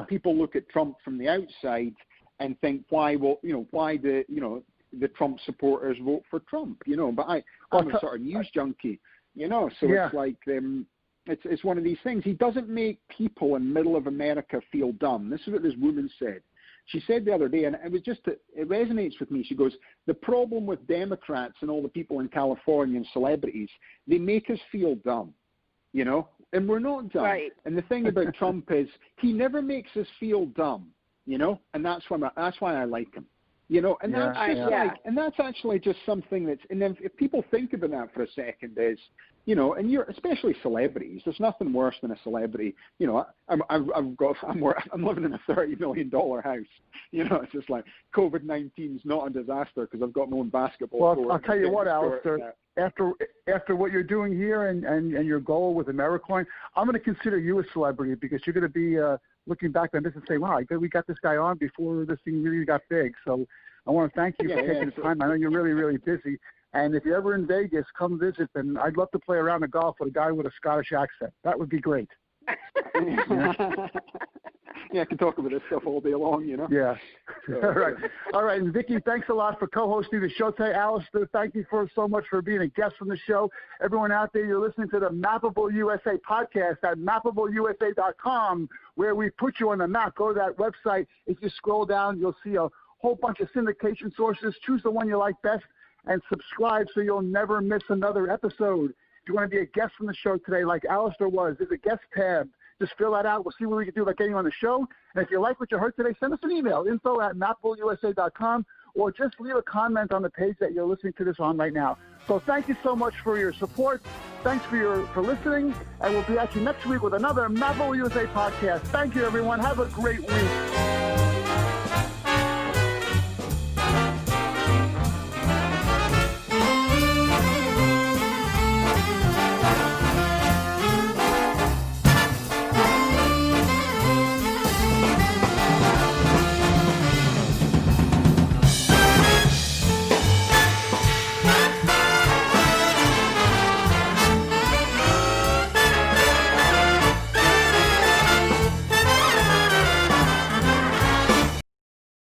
people look at Trump from the outside and think, why the Trump supporters vote for Trump, But I'm a sort of news junkie, So it's like it's one of these things. He doesn't make people in middle of America feel dumb. This is what this woman said. She said the other day, and it resonates with me. She goes, the problem with Democrats and all the people in California and celebrities, they make us feel dumb. And we're not dumb. Right. And the thing about Trump is he never makes us feel dumb, and that's why I like him, and that's just and that's actually just something that's, and then if people think about that for a second is, and you're, especially celebrities, there's nothing worse than a celebrity. I'm living in a $30 million house. It's just like COVID-19 is not a disaster because I've got my own basketball court. I'll tell you what, Alastair. After what you're doing here and your goal with AmeriCoin, I'm going to consider you a celebrity, because you're going to be looking back on this and say, wow, we got this guy on before this thing really got big. So I want to thank you for taking the time. I know you're really, really busy. And if you're ever in Vegas, come visit. And I'd love to play around the golf with a guy with a Scottish accent. That would be great. Yeah, I can talk about this stuff all day long, Yeah. All right. And Vicky, thanks a lot for co-hosting the show today. Alastair, thank you so much for being a guest on the show. Everyone out there, you're listening to the Mappable USA podcast at MappableUSA.com, where we put you on the map. Go to that website. If you scroll down, you'll see a whole bunch of syndication sources. Choose the one you like best and subscribe so you'll never miss another episode. If you want to be a guest on the show today, like Alastair was, there's a guest tab. Just fill that out. We'll see what we can do about getting you on the show. And if you like what you heard today, send us an email, info@MappableUSA.com, or just leave a comment on the page that you're listening to this on right now. So thank you so much for your support. Thanks for listening. And we'll be at you next week with another Mappable USA podcast. Thank you, everyone. Have a great week.